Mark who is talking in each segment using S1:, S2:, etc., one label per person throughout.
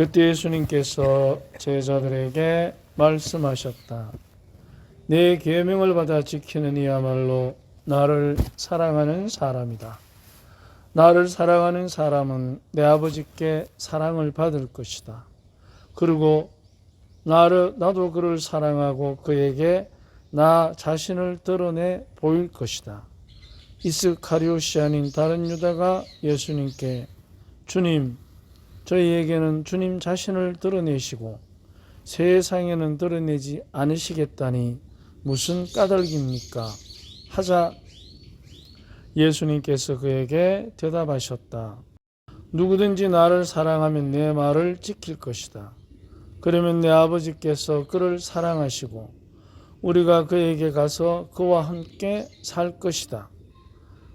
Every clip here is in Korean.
S1: 그때 예수님께서 제자들에게 말씀하셨다. 내 계명을 받아 지키는 이야말로 나를 사랑하는 사람이다. 나를 사랑하는 사람은 내 아버지께 사랑을 받을 것이다. 그리고 나도 그를 사랑하고 그에게 나 자신을 드러내 보일 것이다. 이스카리옷이 아닌 다른 유다가 예수님께 주님, 저희에게는 주님 자신을 드러내시고 세상에는 드러내지 않으시겠다니 무슨 까닭입니까? 하자 예수님께서 그에게 대답하셨다. 누구든지 나를 사랑하면 내 말을 지킬 것이다. 그러면 내 아버지께서 그를 사랑하시고 우리가 그에게 가서 그와 함께 살 것이다.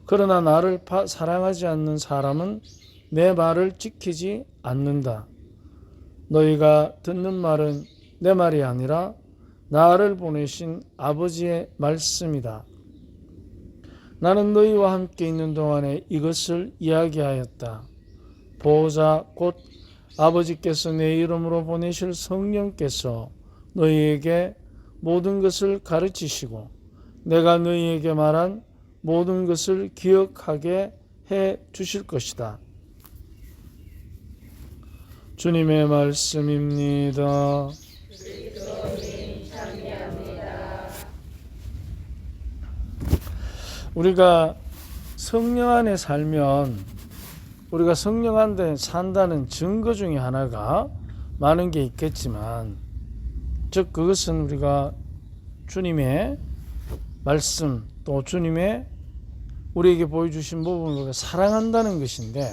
S1: 그러나 나를 사랑하지 않는 사람은 내 말을 지키지 않는다. 너희가 듣는 말은 내 말이 아니라 나를 보내신 아버지의 말씀이다. 나는 너희와 함께 있는 동안에 이것을 이야기하였다. 보호자 곧 아버지께서 내 이름으로 보내실 성령께서 너희에게 모든 것을 가르치시고 내가 너희에게 말한 모든 것을 기억하게 해 주실 것이다. 주님의 말씀입니다. 우리가 성령 안에 살면 우리가 성령 안에 산다는 증거 중에 하나가 많은 게 있겠지만 즉 그것은 우리가 주님의 말씀 또 주님의 우리에게 보여주신 부분을 우리가 사랑한다는 것인데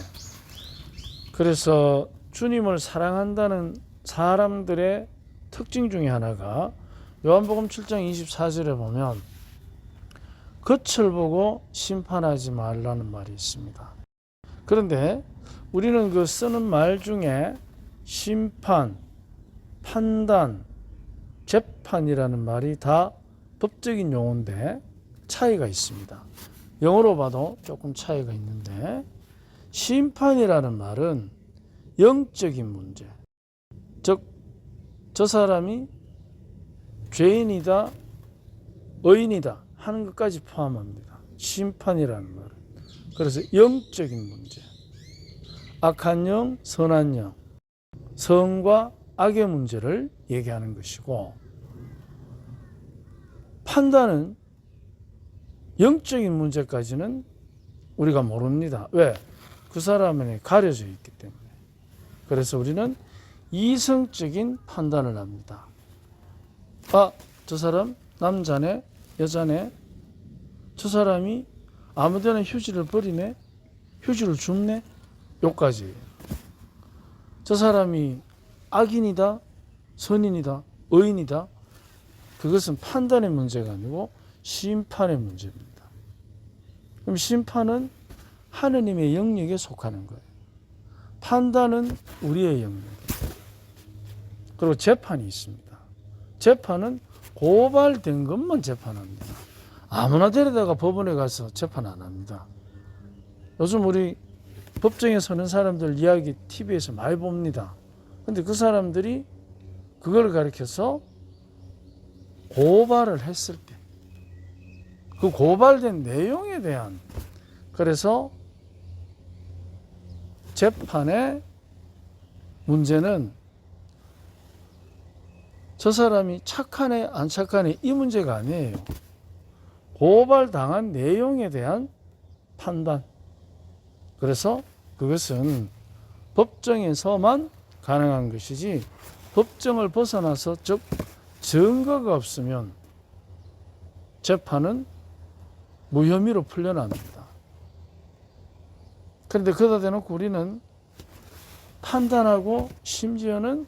S1: 그래서 주님을 사랑한다는 사람들의 특징 중에 하나가 요한복음 7장 24절에 보면 겉을 보고 심판하지 말라는 말이 있습니다. 그런데 우리는 그 쓰는 말 중에 심판, 판단, 재판이라는 말이 다 법적인 용어인데 차이가 있습니다. 영어로 봐도 조금 차이가 있는데 심판이라는 말은 영적인 문제, 즉 저 사람이 죄인이다, 의인이다 하는 것까지 포함합니다. 심판이라는 말은. 그래서 영적인 문제, 악한 영, 선한 영, 선과 악의 문제를 얘기하는 것이고 판단은 영적인 문제까지는 우리가 모릅니다. 왜? 그 사람에 가려져 있기 때문에. 그래서 우리는 이성적인 판단을 합니다. 저 사람 남자네, 여자네, 저 사람이 아무데나 휴지를 버리네, 휴지를 줍네, 요까지. 저 사람이 악인이다, 선인이다, 의인이다, 그것은 판단의 문제가 아니고 심판의 문제입니다. 그럼 심판은 하느님의 영역에 속하는 거예요. 판단은 우리의 영역이에요. 그리고 재판이 있습니다. 재판은 고발된 것만 재판합니다. 아무나 데려다가 법원에 가서 재판 안 합니다. 요즘 우리 법정에 서는 사람들 이야기 TV에서 많이 봅니다. 근데 그 사람들이 그걸 가리켜서 고발을 했을 때 그 고발된 내용에 대한 그래서 재판의 문제는 저 사람이 착하네 안 착하네 이 문제가 아니에요. 고발당한 내용에 대한 판단. 그래서 그것은 법정에서만 가능한 것이지 법정을 벗어나서 즉 증거가 없으면 재판은 무혐의로 풀려납니다. 그런데 그러다 대놓고 우리는 판단하고 심지어는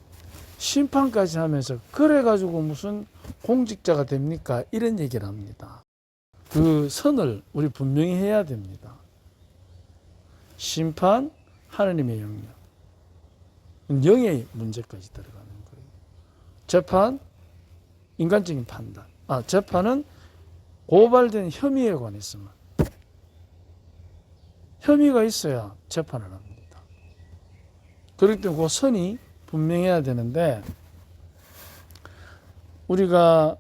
S1: 심판까지 하면서 그래가지고 무슨 공직자가 됩니까? 이런 얘기를 합니다. 그 선을 우리 분명히 해야 됩니다. 심판, 하느님의 영역. 영의 문제까지 들어가는 거예요. 재판, 인간적인 판단. 재판은 고발된 혐의에 관해서만. 혐의가 있어야 재판을 합니다. 그렇기 때문에 그 선이 분명해야 되는데, 우리가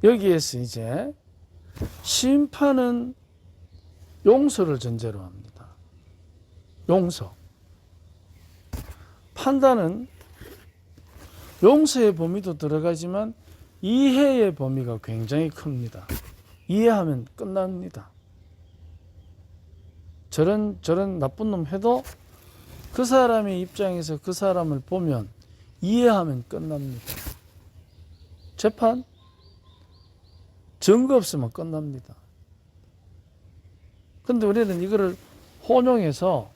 S1: 여기에서 이제 심판은 용서를 전제로 합니다. 용서. 판단은 용서의 범위도 들어가지만 이해의 범위가 굉장히 큽니다. 이해하면 끝납니다. 저런 나쁜 놈 해도 그 사람의 입장에서 그 사람을 보면 이해하면 끝납니다. 재판? 증거 없으면 끝납니다. 근데 우리는 이거를 혼용해서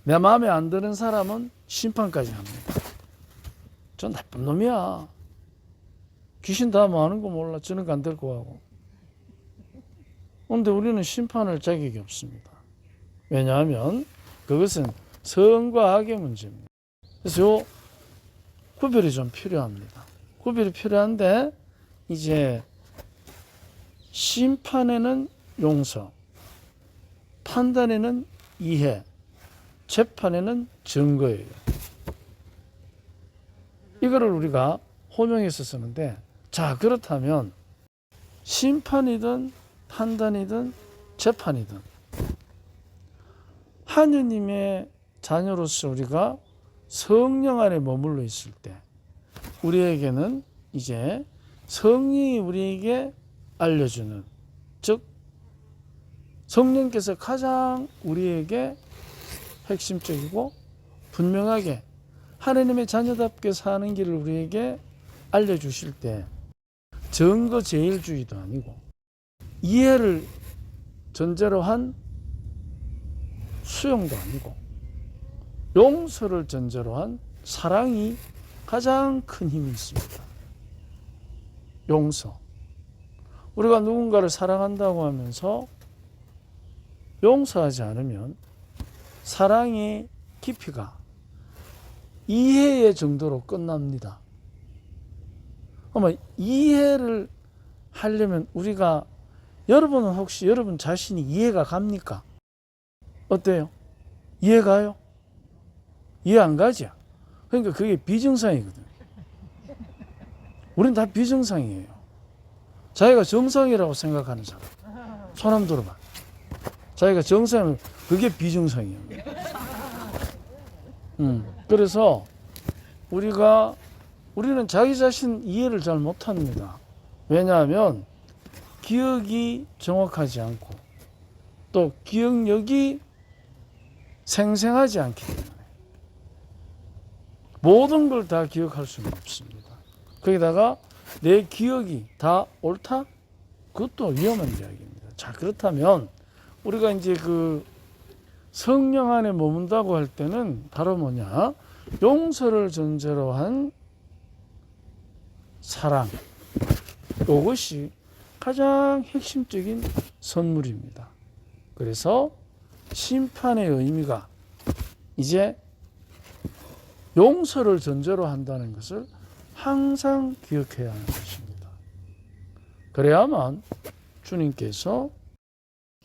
S1: 내 마음에 안 드는 사람은 심판까지 합니다. 저 나쁜 놈이야. 귀신 다 뭐 하는 거 몰라. 저는 안 될 거 하고. 그런데 우리는 심판할 자격이 없습니다. 왜냐하면 그것은 선과 악의 문제입니다. 그래서 요 구별이 좀 필요합니다. 구별이 필요한데, 이제 심판에는 용서, 판단에는 이해, 재판에는 증거예요. 이거를 우리가 혼용해서 쓰는데, 자, 그렇다면 심판이든 판단이든 재판이든 하느님의 자녀로서 우리가 성령 안에 머물러 있을 때 우리에게는 이제 성령이 우리에게 알려주는, 즉 성령께서 가장 우리에게 핵심적이고 분명하게 하나님의 자녀답게 사는 길을 우리에게 알려주실 때, 증거 제일주의도 아니고 이해를 전제로 한 수용도 아니고 용서를 전제로 한 사랑이 가장 큰 힘이 있습니다. 용서. 우리가 누군가를 사랑한다고 하면서 용서하지 않으면 사랑의 깊이가 이해의 정도로 끝납니다. 아마 이해를 하려면 우리가, 여러분은 혹시 여러분 자신이 이해가 갑니까? 어때요? 이해 가요? 이해 안 가죠? 그러니까 그게 비정상이거든요. 우린 다 비정상이에요. 자기가 정상이라고 생각하는 사람 손 한번 들어봐. 자기가 정상이면 그게 비정상이에요. 그래서 우리는 자기 자신 이해를 잘 못합니다. 왜냐하면 기억이 정확하지 않고 또 기억력이 생생하지 않기 때문에 모든 걸 다 기억할 수는 없습니다. 거기다가 내 기억이 다 옳다? 그것도 위험한 이야기입니다. 자, 그렇다면 우리가 이제 그 성령 안에 머문다고 할 때는 바로 뭐냐? 용서를 전제로 한 사랑. 이것이 가장 핵심적인 선물입니다. 그래서 심판의 의미가 이제 용서를 전제로 한다는 것을 항상 기억해야 하는 것입니다. 그래야만 주님께서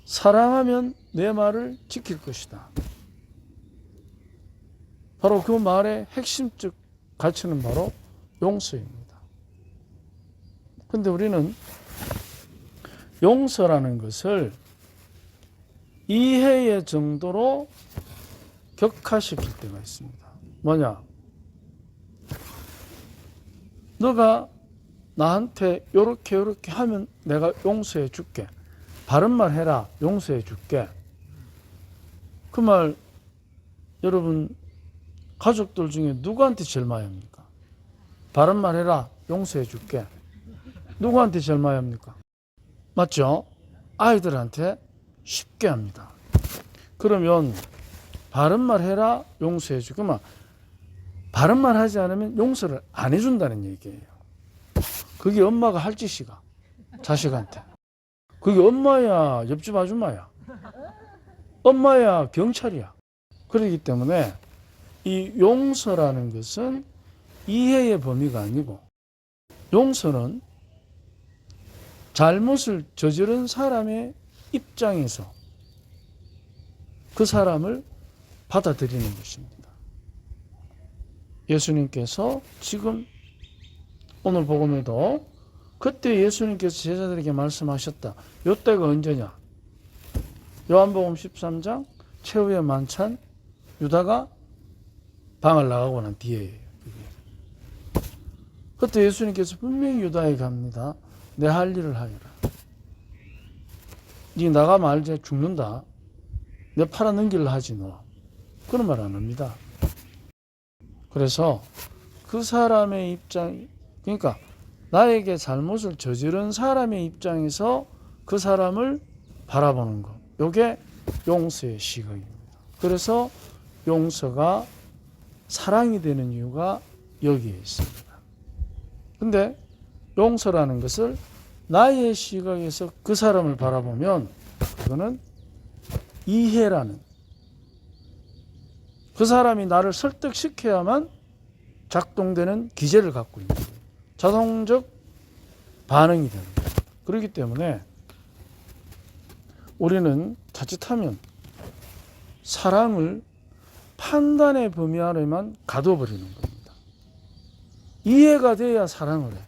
S1: 사랑하면 내 말을 지킬 것이다. 바로 그 말의 핵심적 가치는 바로 용서입니다. 근데 우리는 용서라는 것을 이해의 정도로 격화시킬 때가 있습니다. 뭐냐? 너가 나한테 요렇게 하면 내가 용서해 줄게. 바른 말 해라. 용서해 줄게. 그 말 여러분 가족들 중에 누구한테 제일 많이 합니까? 바른 말 해라. 용서해 줄게. 누구한테 제일 많이 합니까? 맞죠? 아이들한테 쉽게 합니다. 그러면 바른 말 해라. 용서해 주고 바른 말 하지 않으면 용서를 안 해준다는 얘기예요. 그게 엄마가 할 짓이가 자식한테. 그게 엄마야 옆집 아줌마야. 엄마야 경찰이야. 그렇기 때문에 이 용서라는 것은 이해의 범위가 아니고 용서는 잘못을 저지른 사람의 입장에서 그 사람을 받아들이는 것입니다. 예수님께서 지금 오늘 복음에도 그때 예수님께서 제자들에게 말씀하셨다. 요때가 언제냐? 요한복음 13장 최후의 만찬 유다가 방을 나가고 난 뒤에예요. 그때 예수님께서 분명히 유다에게 합니다. 내 할 일을 하여라. 네 나가면 알지 죽는다. 내 팔아 넘기려 하지 너. 그런 말 안 합니다. 그래서 그 사람의 입장, 그러니까 나에게 잘못을 저지른 사람의 입장에서 그 사람을 바라보는 것. 이게 용서의 시각입니다. 그래서 용서가 사랑이 되는 이유가 여기에 있습니다. 근데 용서라는 것을 나의 시각에서 그 사람을 바라보면 그거는 이해라는, 그 사람이 나를 설득시켜야만 작동되는 기제를 갖고 있는 거예요. 자동적 반응이 되는 거예요. 그렇기 때문에 우리는 자칫하면 사랑을 판단의 범위 아래만 가둬버리는 겁니다. 이해가 돼야 사랑을 해.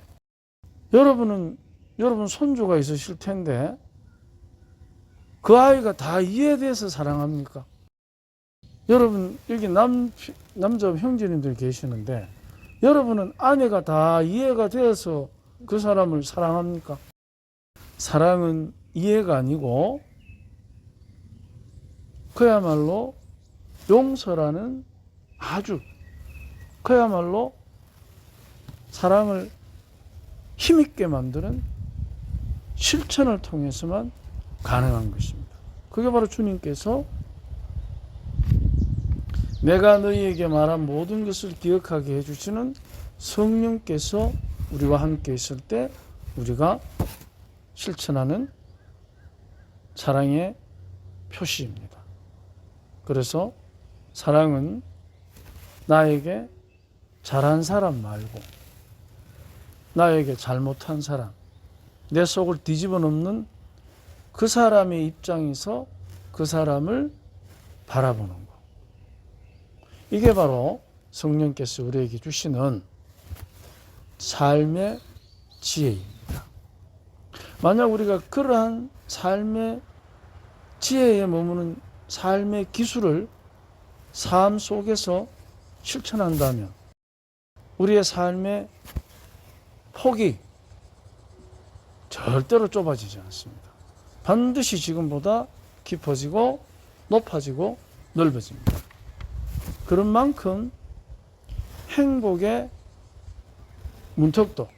S1: 여러분 손주가 있으실 텐데 그 아이가 다 이해돼서 사랑합니까? 여러분 여기 남자 형제님들 계시는데 여러분은 아내가 다 이해가 되어서 그 사람을 사랑합니까? 사랑은 이해가 아니고 그야말로 용서라는 아주 그야말로 사랑을 힘있게 만드는 실천을 통해서만 가능한 것입니다. 그게 바로 주님께서 내가 너희에게 말한 모든 것을 기억하게 해주시는 성령께서 우리와 함께 있을 때 우리가 실천하는 사랑의 표시입니다. 그래서 사랑은 나에게 잘한 사람 말고 나에게 잘못한 사람, 내 속을 뒤집어 놓는 그 사람의 입장에서 그 사람을 바라보는 것. 이게 바로 성령께서 우리에게 주시는 삶의 지혜입니다. 만약 우리가 그러한 삶의 지혜에 머무는 삶의 기술을 삶 속에서 실천한다면 우리의 삶의 폭이 절대로 좁아지지 않습니다. 반드시 지금보다 깊어지고 높아지고 넓어집니다. 그런 만큼 행복의 문턱도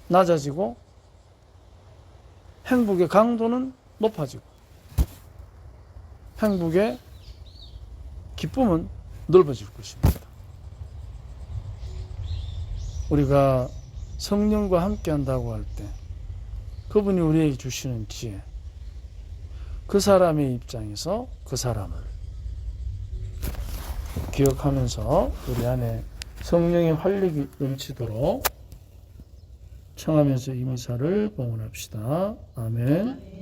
S1: 낮아지고 행복의 강도는 높아지고 행복의 기쁨은 넓어질 것입니다. 우리가 성령과 함께 한다고 할 때 그분이 우리에게 주시는 지혜, 그 사람의 입장에서 그 사람을 기억하면서 우리 안에 성령의 활력이 넘치도록 청하면서 이 미사를 봉헌합시다. 아멘.